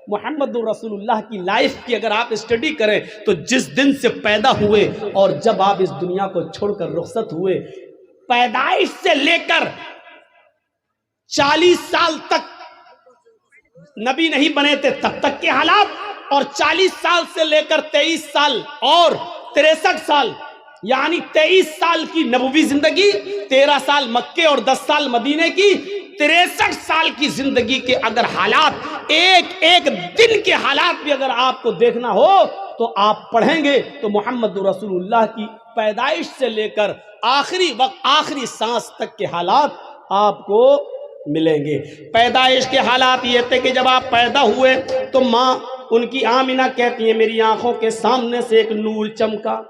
محمد رسول اللہ کی لائف کی اگر آپ اسٹڈی کریں تو جس دن سے پیدا ہوئے اور جب آپ اس دنیا کو چھوڑ کر رخصت ہوئے، پیدائش سے لے کر 40 سال تک نبی نہیں بنے تھے تب تک کے حالات، اور 40 سال سے لے کر 23 سال اور 63 سال یعنی 23 سال کی نبوی زندگی، 13 سال مکے اور 10 سال مدینے کی، 63 سال کی زندگی کے اگر حالات، ایک ایک دن کے حالات بھی اگر آپ کو دیکھنا ہو تو آپ پڑھیں گے تو محمد رسول اللہ کی پیدائش سے لے کر آخری وقت، آخری سانس تک کے حالات آپ کو ملیں گے۔ پیدائش کے حالات یہ تھے کہ جب آپ پیدا ہوئے تو ماں ان کی آمینہ کہتی ہے میری آنکھوں کے سامنے سے ایک نور چمکا،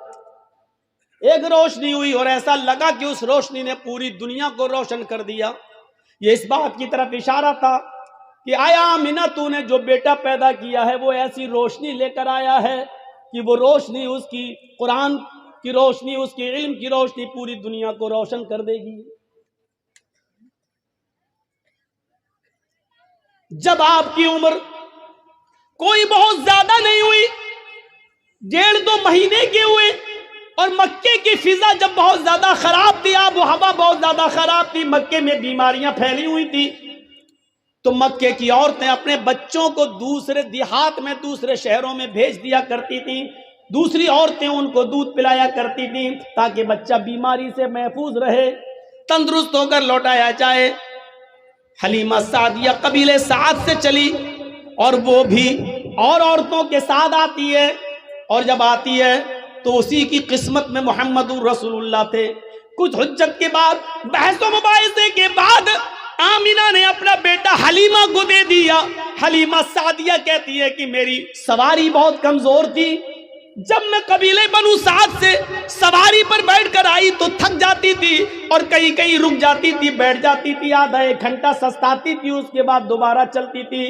ایک روشنی ہوئی اور ایسا لگا کہ اس روشنی نے پوری دنیا کو روشن کر دیا۔ یہ اس بات کی طرف اشارہ تھا کہ آیا آمینہ تو نے جو بیٹا پیدا کیا ہے وہ ایسی روشنی لے کر آیا ہے کہ وہ روشنی، اس کی قرآن کی روشنی، اس کی علم کی روشنی پوری دنیا کو روشن کر دے گی۔ جب آپ کی عمر کوئی بہت زیادہ نہیں ہوئی، 1.5-2 مہینے کے ہوئے، اور مکے کی فضا جب بہت زیادہ خراب تھی، آب و ہوا بہت زیادہ خراب تھی، مکے میں بیماریاں پھیلی ہوئی تھی، تو مکے کی عورتیں اپنے بچوں کو دوسرے دیہات میں، دوسرے شہروں میں بھیج دیا کرتی تھیں، دوسری عورتیں ان کو دودھ پلایا کرتی تھیں تاکہ بچہ بیماری سے محفوظ رہے، تندرست ہو کر لوٹایا جائے۔ حلیمہ سعدیہ قبیلے سعد سے چلی اور وہ بھی اور عورتوں کے ساتھ آتی ہے، اور جب آتی ہے تو اسی کی قسمت میں محمد رسول اللہ تھے۔ کچھ حجت کے بعد، بحث و مباحثے کے بعد آمینہ نے اپنا بیٹا حلیمہ کو دے دیا۔ حلیمہ سعدیہ کہتی ہے کہ میری سواری بہت کمزور تھی، جب میں قبیلے بنو سعد سے سواری پر بیٹھ کر آئی تو تھک جاتی تھی اور کہیں کہیں رک جاتی تھی، بیٹھ جاتی تھی، آدھا 1 گھنٹہ سستاتی تھی، اس کے بعد دوبارہ چلتی تھی۔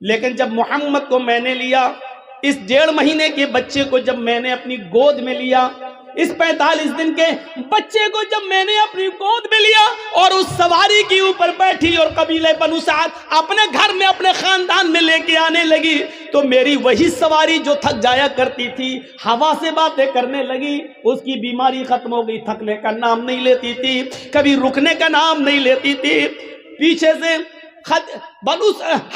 لیکن جب محمد کو میں نے لیا، اس 1.5 مہینے کے بچے کو جب میں نے اپنی گود میں لیا، اس 45 دن کے بچے کو جب میں نے اپنی گود میں لیا اور اس سواری کے اوپر بیٹھی اور قبیلے بنو سعد اپنے گھر میں، اپنے خاندان میں لے کے آنے لگی، تو میری وہی سواری جو تھک جایا کرتی تھی، ہوا سے باتیں کرنے لگی، اس کی بیماری ختم ہو گئی، تھکنے کا نام نہیں لیتی تھی، کبھی رکنے کا نام نہیں لیتی تھی۔ پیچھے سے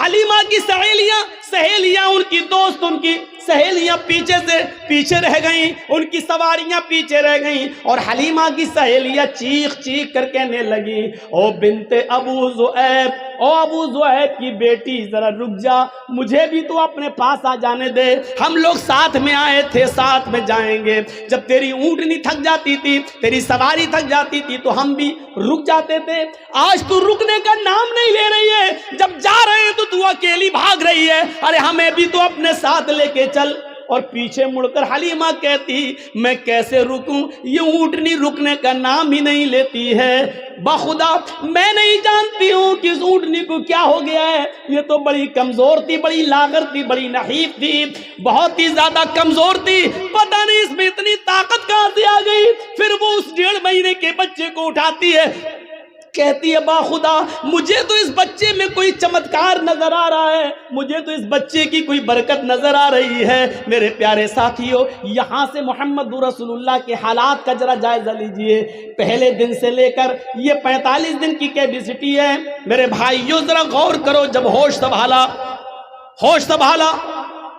حلیمہ کی سہیلیاں، ان کی دوست، ان کی سہیلیاں پیچھے سے پیچھے رہ گئیں، ان کی سواریاں پیچھے رہ گئیں، اور حلیمہ کی سہیلیاں چیخ چیخ کر کہنے لگی، او بنت ابو زؤیب، او ابو زؤیب کی بیٹی ذرا رک جا، مجھے بھی تو اپنے پاس آ جانے دے، ہم لوگ ساتھ میں آئے تھے، ساتھ میں جائیں گے۔ جب تیری اونٹنی تھک جاتی تھی، تیری سواری تھک جاتی تھی تو ہم بھی رک جاتے تھے، آج تو رکنے کا نام نہیں لے رہی ہے، جب جا رہے ہیں تو اکیلی بھاگ رہی ہے، ارے ہمیں بھی تو اپنے ساتھ لے کے چل۔ اور پیچھے مڑ کر حلیمہ کہتی میں کیسے رکوں، یہ اونٹنی رکنے کا نام ہی نہیں لیتی ہے، بخدا میں نہیں جانتی ہوں کہ اس اونٹنی کو کیا ہو گیا ہے، یہ تو بڑی کمزور تھی، بڑی لاغر تھی، بڑی نحیف تھی، بہت ہی زیادہ کمزور تھی، پتہ نہیں اس میں اتنی طاقت کہاں سے آ گئی۔ پھر وہ اس 1.5 مہینے کے بچے کو اٹھاتی ہے، کہتی ہے با خدا مجھے تو اس بچے میں کوئی چمتکار نظر آ رہا ہے، مجھے تو اس بچے کی کوئی برکت نظر آ رہی ہے۔ میرے پیارے ساتھیوں، یہاں سے محمد رسول اللہ کے حالات کا ذرا جائزہ لیجئے، پہلے دن سے لے کر یہ 45 دن کی کیپیسٹی ہے۔ میرے بھائیوں ذرا غور کرو، جب ہوش سنبھالا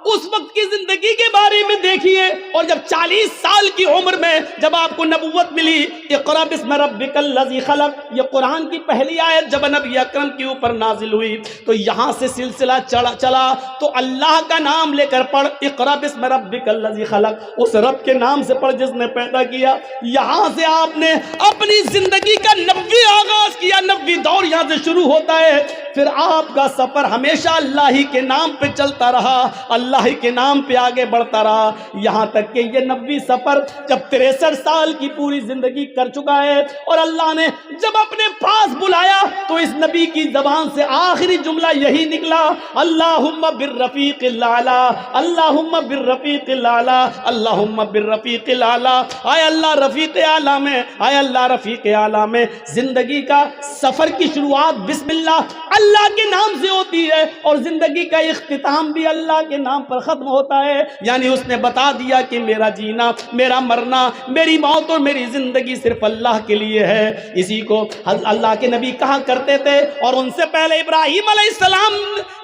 اس وقت کی زندگی کے بارے میں دیکھیے، اور جب 40 سال کی عمر میں جب آپ کو نبوت ملی، اقرأ بسم ربک الذی خلق، یہ قرآن کی پہلی آیت جب نبی اکرم کے اوپر نازل ہوئی تو یہاں سے سلسلہ چلا تو اللہ کا نام لے کر پڑھ، اقرأ بسم ربک الذی خلق، اس رب کے نام سے پڑھ جس نے پیدا کیا۔ یہاں سے آپ نے اپنی زندگی کا 90 آغاز کیا، 90 دور یہاں سے شروع ہوتا ہے، پھر آپ کا سفر ہمیشہ اللہ ہی کے نام پہ چلتا رہا، اللہ کے نام پہ آگے بڑھتا رہا، یہاں تک کہ یہ 90 سفر جب 63 سال کی پوری زندگی کر چکا ہے، اور اللہ نے جب اپنے پاس بلایا تو اس نبی کی زبان سے آخری جملہ یہی نکلا، اللہم بالرفیق الاعلی، اللہم بالرفیق الاعلی، اللہم بالرفیق الاعلی۔ آئے اللہ رفیق اعلیٰ میں، آئے اللہ رفیق اعلیٰ میں۔ زندگی کا سفر کی شروعات بسم اللہ کے نام سے ہوتی ہے، اور زندگی کا اختتام بھی اللہ کے نام پر ختم ہوتا ہے۔ یعنی اس نے بتا دیا کہ میرا جینا، میرا مرنا، میری موت اور میری زندگی صرف اللہ کے لیے ہے۔ اسی کو اللہ کے نبی کہا کرتے تھے، اور ان سے پہلے ابراہیم علیہ السلام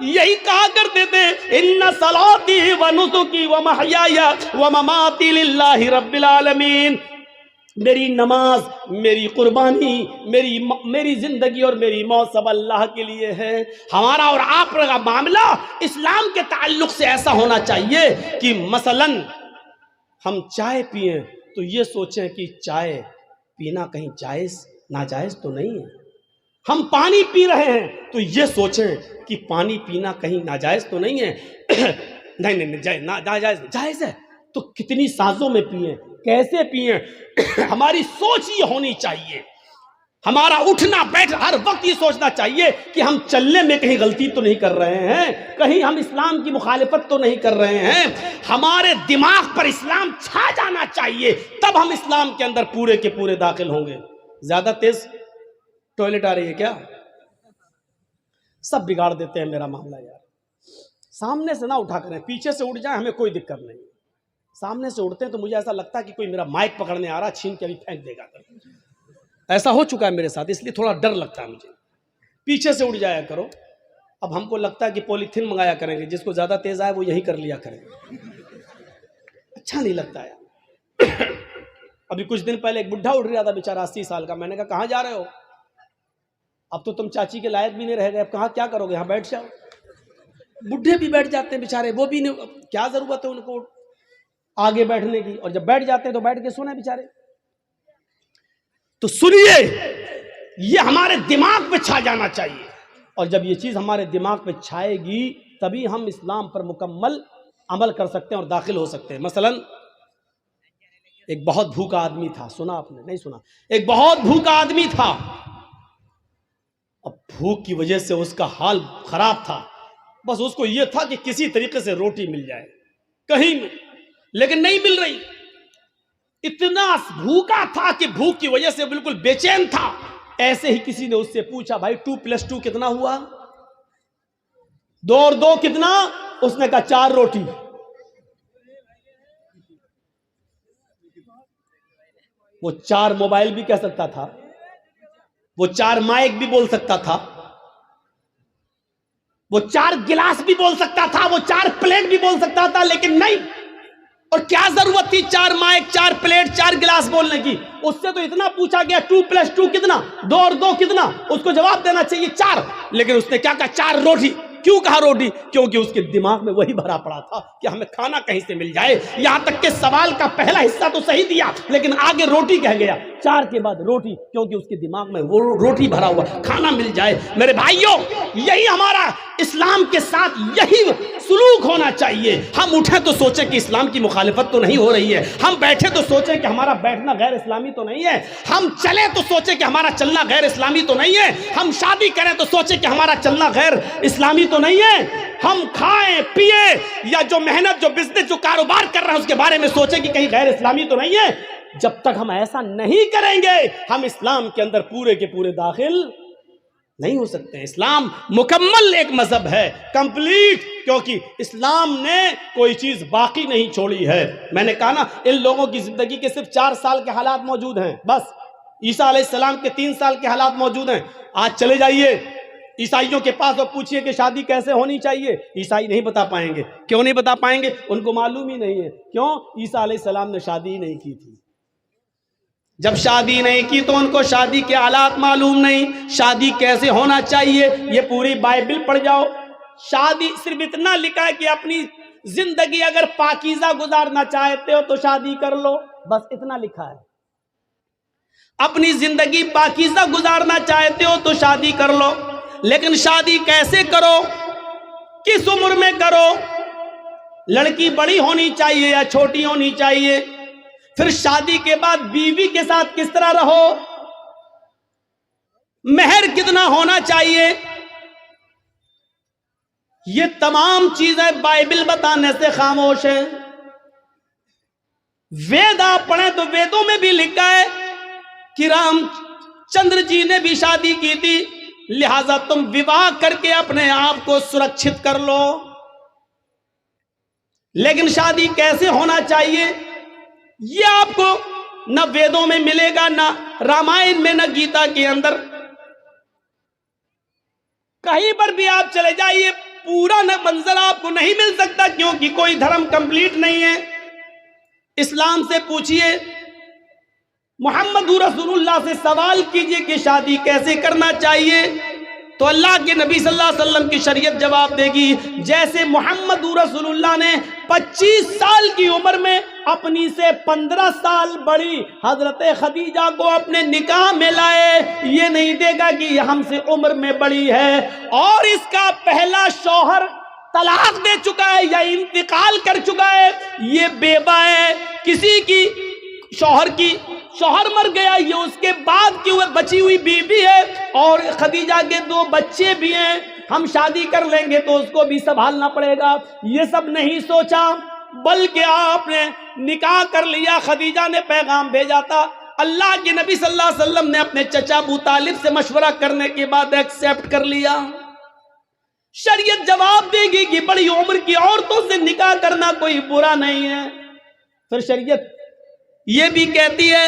یہی کہا کرتے تھے، ان صلاتی و نسکی و محیای و مماتی للہ رب العالمین۔ میری نماز، میری قربانی، میری زندگی اور میری موت سب اللہ کے لیے ہے۔ ہمارا اور آپ کا معاملہ اسلام کے تعلق سے ایسا ہونا چاہیے کہ مثلا ہم چائے پئیں تو یہ سوچیں کہ چائے پینا کہیں جائز ناجائز تو نہیں ہے۔ ہم پانی پی رہے ہیں تو یہ سوچیں کہ پانی پینا کہیں ناجائز تو نہیں ہے۔ نہیں ناجائز جائز ہے تو کتنی سازوں میں پئیں، کیسے پئیں، ہماری سوچ یہ ہونی چاہیے۔ ہمارا اٹھنا بیٹھ ہر وقت یہ سوچنا چاہیے کہ ہم چلنے میں کہیں غلطی تو نہیں کر رہے ہیں، کہیں ہم اسلام کی مخالفت تو نہیں کر رہے ہیں۔ ہمارے دماغ پر اسلام چھا جانا چاہیے، تب ہم اسلام کے اندر پورے کے پورے داخل ہوں گے۔ زیادہ تیز ٹوائلٹ آ رہی ہے کیا؟ سب بگاڑ دیتے ہیں میرا معاملہ یار۔ سامنے سے نہ اٹھا کریں، پیچھے سے اٹھ جائیں، ہمیں کوئی دقت نہیں۔ سامنے سے اڑتے ہیں تو مجھے ایسا لگتا ہے کہ کوئی میرا مائک پکڑنے آ رہا، چھین کے ابھی پھینک دے گا۔ ایسا ہو چکا ہے میرے ساتھ، اس لیے تھوڑا ڈر لگتا ہے مجھے۔ پیچھے سے اڑ جایا کرو۔ اب ہم کو لگتا ہے کہ پولیتھین منگایا کریں گے، جس کو زیادہ تیز آئے وہ یہی کر لیا کریں گے، اچھا نہیں لگتا ہے۔ ابھی کچھ دن پہلے ایک بڈھا اٹھ رہا تھا بیچارہ 80 سال کا، میں نے کہا کہاں جا رہے ہو؟ اب تو تم چاچی کے لائق بھی نہیں رہ گئے، اب کہاں کیا کرو گے، یہاں بیٹھ جاؤ۔ بڈھے بھی بیٹھ جاتے ہیں بیچارے، وہ بھی نہیں، کیا ضرورت ہے ان کو آگے بیٹھنے کی، اور جب بیٹھ جاتے ہیں تو بیٹھ کے سونا بیچارے۔ تو سنیے، یہ ہمارے دماغ پہ چھا جانا چاہیے، اور جب یہ چیز ہمارے دماغ پہ چھائے گی تبھی ہم اسلام پر مکمل عمل کر سکتے ہیں اور داخل ہو سکتے ہیں۔ مثلا ایک بہت بھوکا آدمی تھا، سنا آپ نے؟ نہیں سنا؟ ایک بہت بھوکا آدمی تھا، اب بھوک کی وجہ سے اس کا حال خراب تھا، بس اس کو یہ تھا کہ کسی طریقے سے روٹی مل جائے کہیں میں، لیکن نہیں مل رہی۔ اتنا بھوکا تھا کہ بھوک کی وجہ سے بالکل بے چین تھا۔ ایسے ہی کسی نے اس سے پوچھا، بھائی 2+2 کتنا ہوا؟ 2 اور 2 کتنا؟ اس نے کہا 4 روٹی۔ وہ 4 موبائل بھی کہہ سکتا تھا، وہ 4 مائک بھی بول سکتا تھا، وہ 4 گلاس بھی بول سکتا تھا، وہ 4 پلیٹ بھی بول سکتا تھا، لیکن نہیں۔ اور کیا ضرورت تھی 4 مائک، 4 پلیٹ، 4 گلاس بولنے کی؟ اس سے تو اتنا پوچھا گیا 2+2 کتنا، 2 اور 2 کتنا؟ اس کو جواب دینا چاہیے 4، لیکن اس نے کیا کہا 4 روٹی۔ کیوں کہا روٹی؟ کیونکہ اس کے دماغ میں وہی بھرا پڑا تھا کہ ہمیں کھانا کہیں سے مل جائے۔ یہاں تک کہ سوال کا پہلا حصہ تو صحیح دیا، لیکن آگے روٹی کہہ گیا، 4 کے بعد روٹی، کیونکہ اس کے دماغ میں وہ روٹی بھرا ہوا، کھانا مل جائے۔ میرے بھائیوں، یہی ہمارا اسلام کے ساتھ یہی سلوک ہونا چاہیے۔ ہم اٹھیں تو سوچیں کہ اسلام کی مخالفت تو نہیں ہو رہی ہے، ہم بیٹھے تو سوچیں کہ ہمارا بیٹھنا غیر اسلامی تو نہیں ہے، ہم چلیں تو سوچیں کہ ہمارا چلنا غیر اسلامی تو نہیں ہے، ہم شادی کریں تو سوچیں کہ ہمارا چلنا غیر اسلامی تو نہیں ہے، ہم کھائیں پیئیں یا جو محنت، جو بزنس، جو کاروبار کر رہے ہیں اس کے بارے میں سوچیں کہ کہیں غیر اسلامی تو نہیں ہے۔ جب تک ہم ایسا نہیں کریں گے ہم اسلام کے اندر پورے کے پورے داخل نہیں ہو سکتے ہیں۔ اسلام مکمل ایک مذہب ہے، کمپلیٹ، کیونکہ اسلام نے کوئی چیز باقی نہیں چھوڑی ہے۔ میں نے کہا نا، ان لوگوں کی زندگی کے صرف 4 سال کے حالات موجود ہیں، بس۔ عیسیٰ علیہ السلام کے 3 سال کے حالات موجود ہیں۔ آج چلے جائیے عیسائیوں کے پاس اور پوچھئے کہ شادی کیسے ہونی چاہیے، عیسائی نہیں بتا پائیں گے۔ کیوں نہیں بتا پائیں گے؟ ان کو معلوم ہی نہیں ہے۔ کیوں؟ عیسیٰ علیہ السلام نے شادی ہی نہیں کی تھی۔ جب شادی نہیں کی تو ان کو شادی کے حالات معلوم نہیں، شادی کیسے ہونا چاہیے۔ یہ پوری بائبل پڑھ جاؤ، شادی صرف اتنا لکھا ہے کہ اپنی زندگی اگر پاکیزہ گزارنا چاہتے ہو تو شادی کر لو، بس اتنا لکھا ہے۔ اپنی زندگی پاکیزہ گزارنا چاہتے ہو تو شادی کر لو، لیکن شادی کیسے کرو، کس عمر میں کرو، لڑکی بڑی ہونی چاہیے یا چھوٹی ہونی چاہیے، پھر شادی کے بعد بیوی کے ساتھ کس طرح رہو، مہر کتنا ہونا چاہیے، یہ تمام چیزیں بائبل بتانے سے خاموش ہے۔ وید آپ پڑھیں تو ویدوں میں بھی لکھا ہے کہ رام چندر جی نے بھی شادی کی تھی، لہذا تم وواہ کر کے اپنے آپ کو سرکشت کر لو۔ لیکن شادی کیسے ہونا چاہیے یہ آپ کو نہ ویدوں میں ملے گا، نہ رامائن میں، نہ گیتا کے اندر، کہیں پر بھی آپ چلے جائیے پورا نہ منظر آپ کو نہیں مل سکتا، کیونکہ کوئی دھرم کمپلیٹ نہیں ہے۔ اسلام سے پوچھئے، محمد رسول اللہ سے سوال کیجئے کہ شادی کیسے کرنا چاہیے، تو اللہ کے نبی صلی اللہ علیہ وسلم کی شریعت جواب دے گی جیسے محمد رسول اللہ نے 25 سال کی عمر میں اپنی سے 15 سال بڑی حضرت خدیجہ کو اپنے نکاح میں لائے، یہ نہیں دیکھا کہ یہ ہم سے عمر میں بڑی ہے اور اس کا پہلا شوہر طلاق دے چکا ہے یا انتقال کر چکا ہے، یہ بیوہ ہے، کسی کی شوہر مر گیا، یہ اس کے بعد کی بچی ہوئی بیوی ہے، اور خدیجہ کے 2 بچے بھی ہیں، ہم شادی کر لیں گے تو اس کو بھی سنبھالنا پڑے گا۔ یہ سب نہیں سوچا، بلکہ آپ نے نکاح کر لیا۔ خدیجہ نے پیغام بھیجا تھا، اللہ کے نبی صلی اللہ علیہ وسلم نے اپنے چچا ابو طالب سے مشورہ کرنے کے بعد ایکسیپٹ کر لیا۔ شریعت جواب دے گی کہ بڑی عمر کی عورتوں سے نکاح کرنا کوئی برا نہیں ہے۔ پھر شریعت یہ بھی کہتی ہے،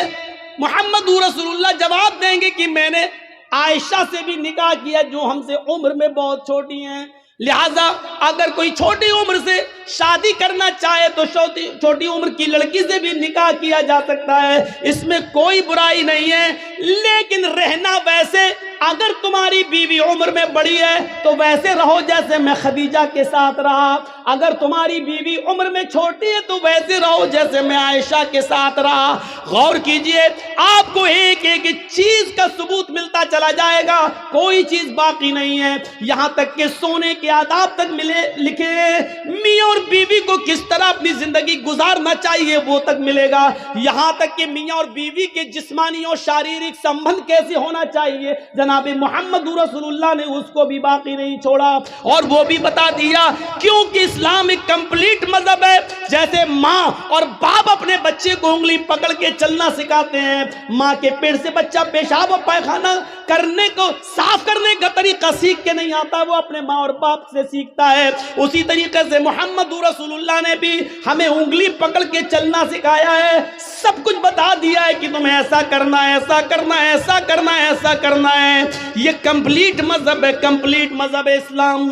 محمد رسول اللہ جواب دیں گے کہ میں نے عائشہ سے بھی نکاح کیا جو ہم سے عمر میں بہت چھوٹی ہیں، لہٰذا اگر کوئی چھوٹی عمر سے شادی کرنا چاہے تو چھوٹی عمر کی لڑکی سے بھی نکاح کیا جا سکتا ہے، اس میں کوئی برائی نہیں ہے۔ لیکن رہنا ویسے، اگر تمہاری بیوی عمر میں بڑی ہے تو ویسے رہو جیسے میں خدیجہ کے ساتھ رہا، اگر تمہاری بیوی عمر میں چھوٹی ہے تو ویسے رہو جیسے میں عائشہ کے ساتھ رہا۔ غور کیجئے، آپ کو ایک ایک چیز کا ثبوت ملتا چلا جائے گا، کوئی چیز باقی نہیں ہے، یہاں تک کہ سونے کے آداب تک لکھے ہیں، میاں اور بیوی کو کس طرح اپنی زندگی گزارنا چاہیے وہ تک ملے گا، یہاں تک کہ میاں اور بیوی کے جسمانی اور شاریرک سمبند کیسے ہونا چاہیے جناب محمد رسول اللہ نے اس کو بھی باقی نہیں چھوڑا، اور وہ بھی بتا دیا، کیونکہ اسلام ایک کمپلیٹ مذہب ہے۔ جیسے ماں اور باپ اپنے بچے کو انگلی پکڑ کے چلنا سکھاتے ہیں، ماں کے پیٹ سے بچہ پیشاب و پائخانہ کرنے کو، صاف کرنے کا طریقہ سیکھ کے نہیں آتا، وہ اپنے ماں اور باپ سے سیکھتا ہے، اسی طریقے سے محمد رسول اللہ نے بھی ہمیں انگلی پکڑ کے چلنا سکھایا ہے، سب کچھ بتا دیا ہے کہ تمہیں ایسا کرنا ہے، ایسا کرنا ہے، ایسا کرنا ہے، ایسا کرنا ہے۔ یہ کمپلیٹ مذہب ہے، کمپلیٹ مذہب ہے اسلام،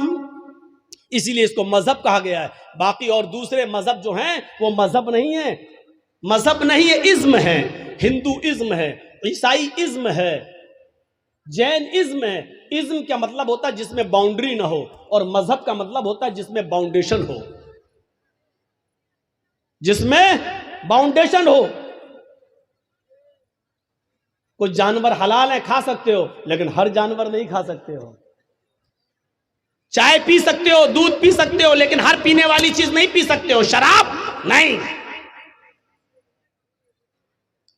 اسی لیے اس کو مذہب کہا گیا ہے۔ باقی اور دوسرے مذہب جو ہیں وہ مذہب نہیں ہے، مذہب نہیں ہے، ازم ہے، ہندو ازم ہے، عیسائی ازم ہے، جین ازم ہے۔ ازم کا مطلب ہوتا ہے جس میں باؤنڈری نہ ہو، اور مذہب کا مطلب ہوتا ہے جس میں باؤنڈیشن ہو، جس میں باؤنڈیشن ہو۔ کچھ جانور حلال ہیں، کھا سکتے ہو، لیکن ہر جانور نہیں کھا سکتے ہو۔ چائے پی سکتے ہو، دودھ پی سکتے ہو، لیکن ہر پینے والی چیز نہیں پی سکتے ہو، شراب نہیں۔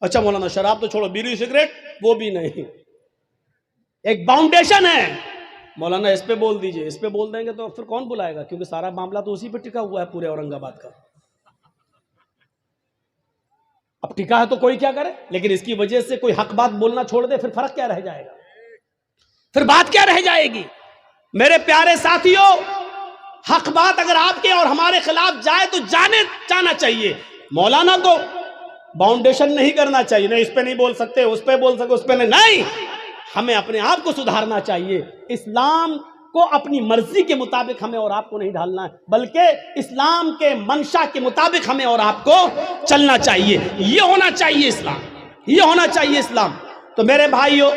اچھا مولانا شراب تو چھوڑو، بیڑی سگریٹ وہ بھی نہیں، ایک باؤنڈیشن ہے۔ مولانا اس پہ بول دیجئے، اس پہ بول دیں گے تو پھر کون بلائے گا، کیونکہ سارا معاملہ تو اسی پہ ٹکا ہوا ہے پورے اورنگ آباد کا۔ اب ٹکا ہے تو کوئی کیا کرے، لیکن اس کی وجہ سے کوئی حق بات بولنا چھوڑ دے، پھر فرق کیا رہ جائے گا، پھر بات کیا رہ جائے گی۔ میرے پیارے ساتھیوں، حق بات اگر آپ کے اور ہمارے خلاف جائے تو جانا چاہیے۔ مولانا کو باؤنڈیشن نہیں کرنا چاہیے، نہیں اس پہ نہیں بول سکتے، اس پہ بول سکتے، اس پہ نہیں، ہمیں اپنے آپ کو سدھارنا چاہیے۔ اسلام کو اپنی مرضی کے مطابق ہمیں اور آپ کو نہیں ڈھالنا ہے، بلکہ اسلام کے منشا کے مطابق ہمیں اور آپ کو چلنا چاہیے۔ یہ ہونا چاہیے اسلام، یہ ہونا چاہیے اسلام۔ تو میرے بھائیوں،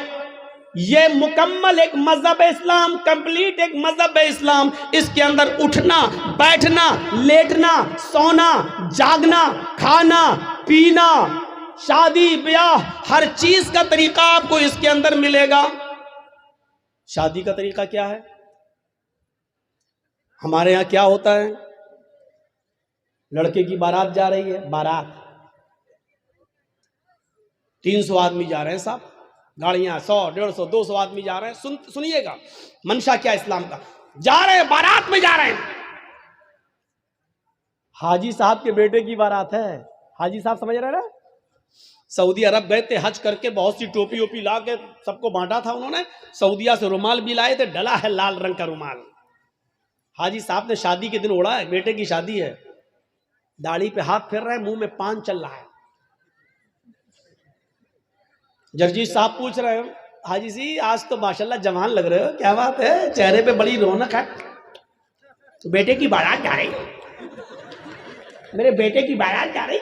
یہ مکمل ایک مذہب ہے اسلام، کمپلیٹ ایک مذہب ہے اسلام۔ اس کے اندر اٹھنا، بیٹھنا، لیٹنا، سونا، جاگنا، کھانا، پینا، شادی بیاہ، ہر چیز کا طریقہ آپ کو اس کے اندر ملے گا۔ شادی کا طریقہ کیا ہے؟ ہمارے یہاں کیا ہوتا ہے؟ لڑکے کی بارات جا رہی ہے، بارات 300 آدمی جا رہے ہیں صاحب، گاڑیاں 100 150 200 آدمی جا رہے ہیں. سنیے گا منشا کیا اسلام کا. جا رہے ہیں بارات میں جا رہے ہیں. حاجی صاحب کے بیٹے کی بارات ہے. حاجی صاحب سمجھ رہے ہیں نا؟ سعودی عرب گئے تھے حج کر کے، بہت سی ٹوپی ووپی لا کے سب کو بانٹا تھا انہوں نے. سعودیہ سے رومال بھی لائے تھے، ڈلا ہے لال رنگ کا رومال. حاجی صاحب نے شادی کے دن اوڑا ہے، بیٹے کی شادی ہے، داڑھی پہ ہاتھ پھیر رہے ہیں، منہ میں پان چل رہا ہے. جرجیت صاحب پوچھ رہے ہیں حاجی جی آج تو ماشاءاللہ جوان لگ رہے ہو، کیا بات ہے، چہرے پہ بڑی رونق ہے. بیٹے کی بارات جا رہی، میرے بیٹے کی بارات جا رہی.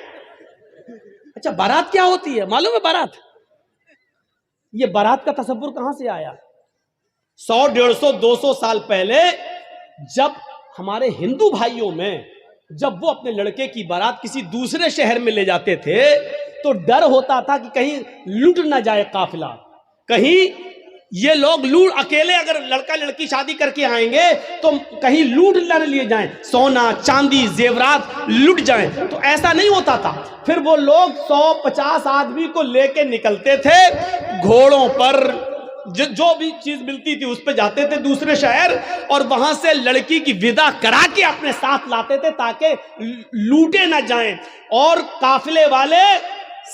اچھا بارات کیا ہوتی ہے معلوم ہے؟ بارات، یہ بارات کا تصور کہاں سے آیا؟ 100 150 200 سال پہلے جب ہمارے ہندو بھائیوں میں جب وہ اپنے لڑکے کی بارات کسی دوسرے شہر میں لے جاتے تھے تو ڈر ہوتا تھا کہ کہیں لوٹ نہ جائے قافلہ، کہیں یہ لوگ لوٹ، اکیلے اگر لڑکا لڑکی شادی کر کے آئیں گے تو کہیں لوٹ نہ لیے جائیں، سونا چاندی زیورات لٹ جائیں. تو ایسا نہیں ہوتا تھا. پھر وہ لوگ 100-50 آدمی کو لے کے نکلتے تھے گھوڑوں پر، جو بھی چیز ملتی تھی اس پہ جاتے تھے دوسرے شہر، اور وہاں سے لڑکی کی ودا کرا کے اپنے ساتھ لاتے تھے تاکہ لوٹے نہ جائیں اور قافلے والے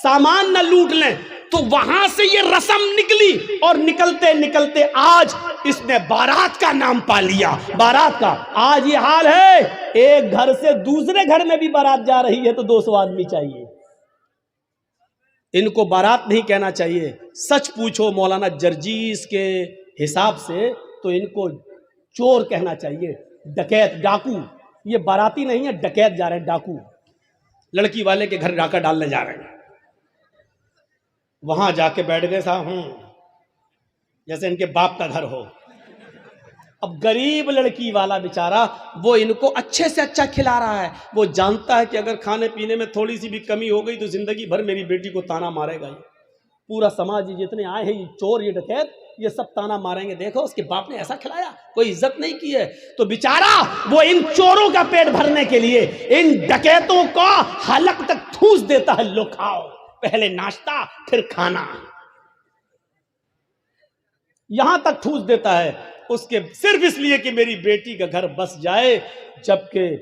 سامان نہ لوٹ لیں. تو وہاں سے یہ رسم نکلی اور نکلتے نکلتے آج اس نے بارات کا نام پا لیا. بارات کا آج یہ حال ہے، ایک گھر سے دوسرے گھر میں بھی بارات جا رہی ہے تو 200 آدمی چاہیے. ان کو بارات نہیں کہنا چاہیے. سچ پوچھو مولانا جرجیس کے حساب سے تو ان کو چور کہنا چاہیے، ڈکیت، ڈاکو. یہ باراتی نہیں ہے، ڈکیت جا رہے ہیں، ڈاکو. لڑکی والے کے گھر ڈاکہ ڈالنے جا رہے ہیں. وہاں جا کے بیٹھ گئے صاحب جیسے ان کے باپ کا گھر ہو. اب غریب لڑکی والا بیچارہ وہ ان کو اچھے سے اچھا کھلا رہا ہے. وہ جانتا ہے کہ اگر کھانے پینے میں تھوڑی سی بھی کمی ہو گئی تو زندگی بھر میری بیٹی کو تانا مارے گا. پورا سماج جتنے آئے ہیں، یہ چور یہ ڈکیت، یہ سب تانا ماریں گے، دیکھو اس کے باپ نے ایسا کھلایا، کوئی عزت نہیں کی ہے. تو بیچارہ وہ ان چوروں کا پیٹ بھرنے کے لیے ان ڈکیتوں کو حلق تک ٹھوس دیتا ہے، لو کھاؤ، پہلے ناشتہ پھر کھانا، یہاں تک ٹھوس دیتا ہے اس کے صرف اس لیے کہ میری بیٹی کا گھر بس جائے. جبکہ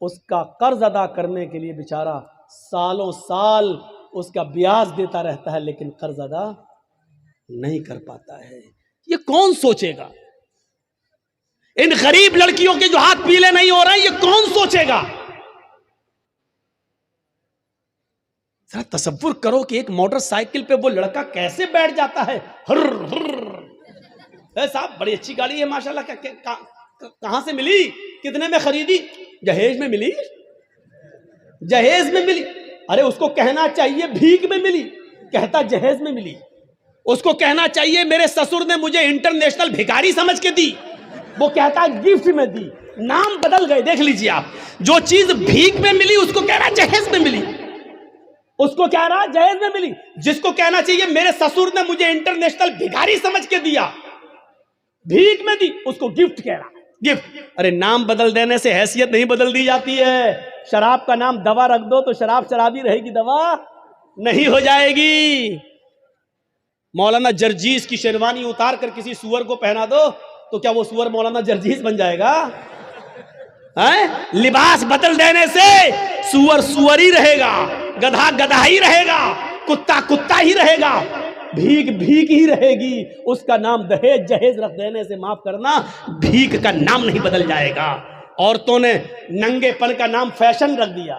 اس کا قرض ادا کرنے کے لیے بیچارہ سالوں سال اس کا بیاج دیتا رہتا ہے لیکن قرض ادا نہیں کر پاتا ہے. یہ کون سوچے گا؟ ان غریب لڑکیوں کے جو ہاتھ پیلے نہیں ہو رہے ہیں یہ کون سوچے گا؟ ذرا تصور کرو کہ ایک موٹر سائیکل پہ وہ لڑکا کیسے بیٹھ جاتا ہے. صاحب بڑی اچھی گاڑی ہے ماشاءاللہ، کہاں سے ملی، کتنے میں خریدی؟ جہیز میں ملی، جہیز میں ملی. ارے اس کو کہنا چاہیے بھیک میں ملی، کہتا جہیز میں ملی. اس کو کہنا چاہیے میرے سسر نے مجھے انٹرنیشنل بھکاری سمجھ کے دی، وہ کہتا گفٹ میں دی. نام بدل گئے. دیکھ لیجئے آپ، جو چیز بھیک میں ملی اس کو کہہ رہا جہیز میں ملی، اس کو کہہ رہا جہیز میں ملی. جس کو کہنا چاہیے میرے سسر نے مجھے انٹرنیشنل بھکاری سمجھ کے دیا، بھیک میں دی، اس کو گفٹ کہہ رہا، گفٹ. ارے نام بدل دینے سے حیثیت نہیں بدل دی جاتی ہے. شراب کا نام دوا رکھ دو تو شراب شرابی رہے گی، دوا نہیں ہو جائے گی. مولانا جرجیس کی شیروانی اتار کر کسی سور کو پہنا دو تو کیا وہ سور مولانا جرجیس بن جائے گا؟ لباس بدل دینے سے سور سور ہی رہے گا، گدھا گدھا ہی رہے گا، کتا کتا ہی رہے گا، بھیک بھیک ہی رہے گی. اس کا نام دہیج جہیز رکھ دینے سے معاف کرنا، بھیک کا نام نہیں بدل جائے گا. عورتوں نے ننگے پن کا نام فیشن رکھ دیا.